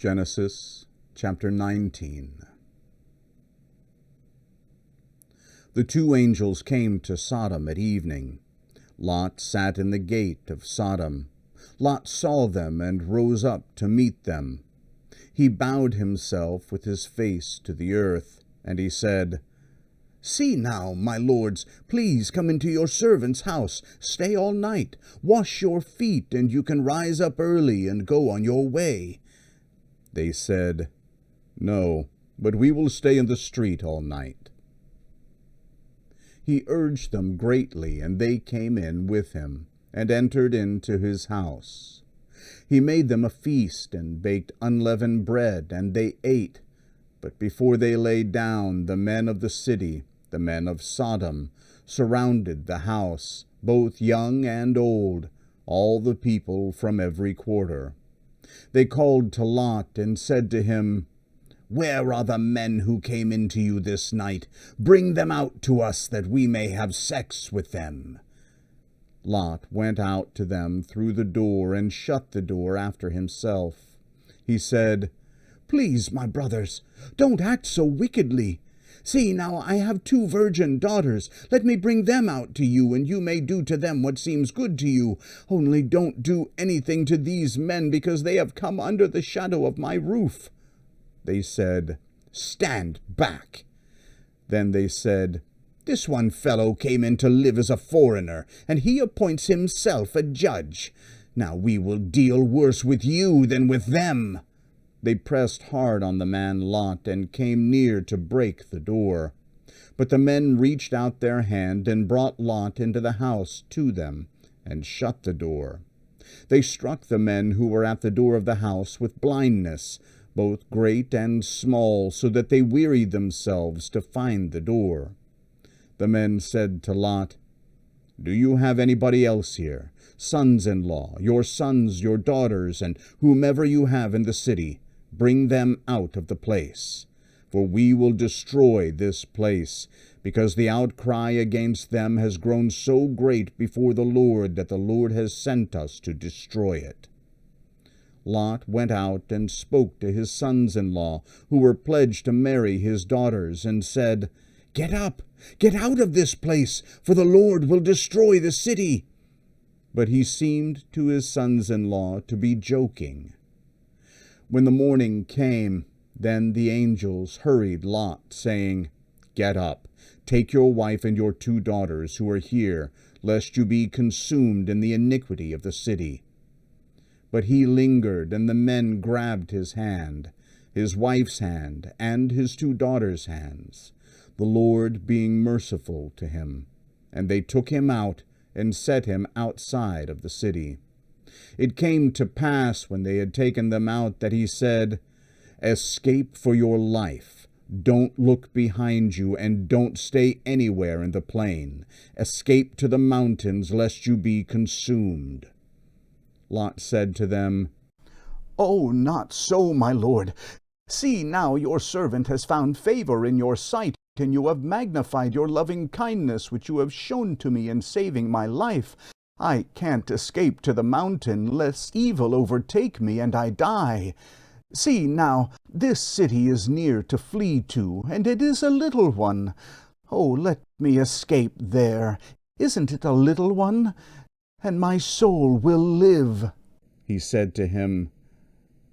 Genesis chapter 19. The two angels came to Sodom at evening. Lot sat in the gate of Sodom. Lot saw them and rose up to meet them. He bowed himself with his face to the earth, and he said, "See now, my lords, please come into your servant's house, stay all night, wash your feet, and you can rise up early and go on your way." They said, "No, but we will stay in the street all night." He urged them greatly, and they came in with him, and entered into his house. He made them a feast, and baked unleavened bread, and they ate. But before they lay down, the men of the city, the men of Sodom, surrounded the house, both young and old, all the people from every quarter. They called to Lot and said to him, "Where are the men who came into you this night? Bring them out to us, that we may have sex with them." Lot went out to them through the door and shut the door after himself. He said, "Please, my brothers, don't act so wickedly. See, now I have 2 virgin daughters. Let me bring them out to you, and you may do to them what seems good to you. Only don't do anything to these men, because they have come under the shadow of my roof." They said, "Stand back." Then they said, "This one fellow came in to live as a foreigner, and he appoints himself a judge. Now we will deal worse with you than with them." They pressed hard on the man Lot and came near to break the door. But the men reached out their hand and brought Lot into the house to them and shut the door. They struck the men who were at the door of the house with blindness, both great and small, so that they wearied themselves to find the door. The men said to Lot, "Do you have anybody else here, sons-in-law, your sons, your daughters, and whomever you have in the city? Bring them out of the place, for we will destroy this place, because the outcry against them has grown so great before the Lord that the Lord has sent us to destroy it." Lot went out and spoke to his sons-in-law, who were pledged to marry his daughters, and said, "Get up, get out of this place, for the Lord will destroy the city." But he seemed to his sons-in-law to be joking. When the morning came, then the angels hurried Lot, saying, "Get up, take your wife and your 2 daughters who are here, lest you be consumed in the iniquity of the city." But he lingered, and the men grabbed his hand, his wife's hand, and his 2 daughters' hands, the Lord being merciful to him. And they took him out and set him outside of the city. It came to pass, when they had taken them out, that he said, "Escape for your life. Don't look behind you, and don't stay anywhere in the plain. Escape to the mountains, lest you be consumed." Lot said to them, "Oh, not so, my lord. See now, your servant has found favor in your sight, and you have magnified your loving kindness which you have shown to me in saving my life. I can't escape to the mountain, lest evil overtake me and I die. See now, this city is near to flee to, and it is a little one. Oh, let me escape there. Isn't it a little one? And my soul will live." He said to him,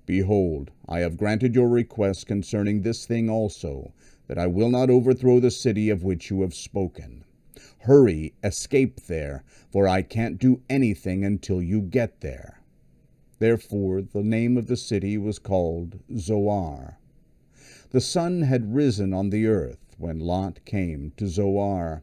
"Behold, I have granted your request concerning this thing also, that I will not overthrow the city of which you have spoken. Hurry, escape there, for I can't do anything until you get there." Therefore the name of the city was called Zoar. The sun had risen on the earth when Lot came to Zoar.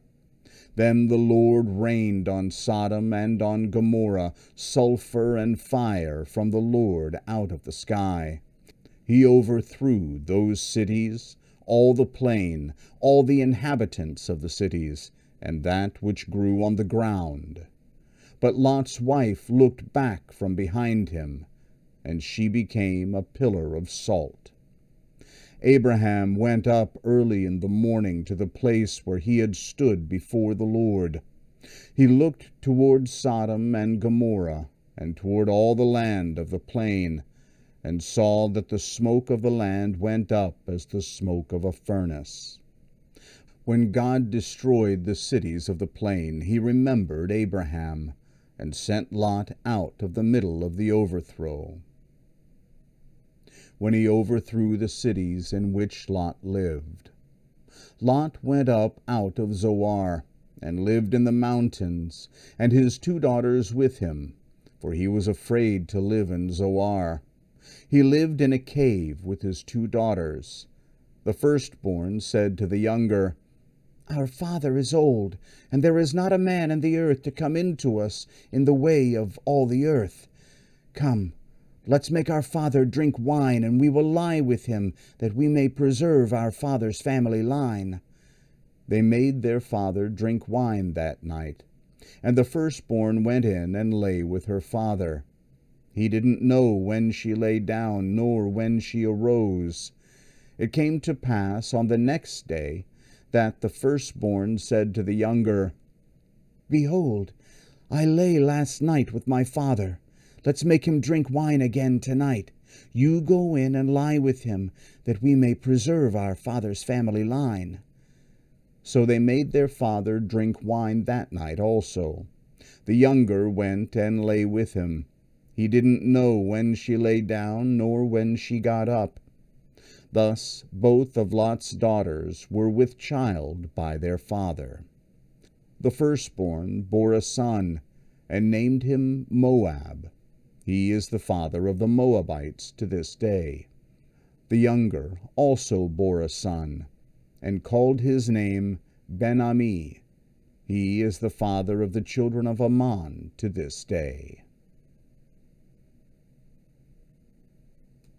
Then the Lord rained on Sodom and on Gomorrah sulfur and fire from the Lord out of the sky. He overthrew those cities, all the plain, all the inhabitants of the cities, and that which grew on the ground. But Lot's wife looked back from behind him, and she became a pillar of salt. Abraham went up early in the morning to the place where he had stood before the Lord. He looked toward Sodom and Gomorrah, and toward all the land of the plain, and saw that the smoke of the land went up as the smoke of a furnace. When God destroyed the cities of the plain, he remembered Abraham, and sent Lot out of the middle of the overthrow. When he overthrew the cities in which Lot lived, Lot went up out of Zoar, and lived in the mountains, and his 2 daughters with him, for he was afraid to live in Zoar. He lived in a cave with his 2 daughters. The firstborn said to the younger, "Our father is old, and there is not a man in the earth to come in to us in the way of all the earth. Come, let's make our father drink wine, and we will lie with him, that we may preserve our father's family line." They made their father drink wine that night, and the firstborn went in and lay with her father. He didn't know when she lay down, nor when she arose. It came to pass on the next day that the firstborn said to the younger, "Behold, I lay last night with my father. Let's make him drink wine again tonight. You go in and lie with him, that we may preserve our father's family line." So they made their father drink wine that night also. The younger went and lay with him. He didn't know when she lay down, nor when she got up. Thus both of Lot's daughters were with child by their father. The firstborn bore a son, and named him Moab. He is the father of the Moabites to this day. The younger also bore a son, and called his name Ben-Ami. He is the father of the children of Ammon to this day.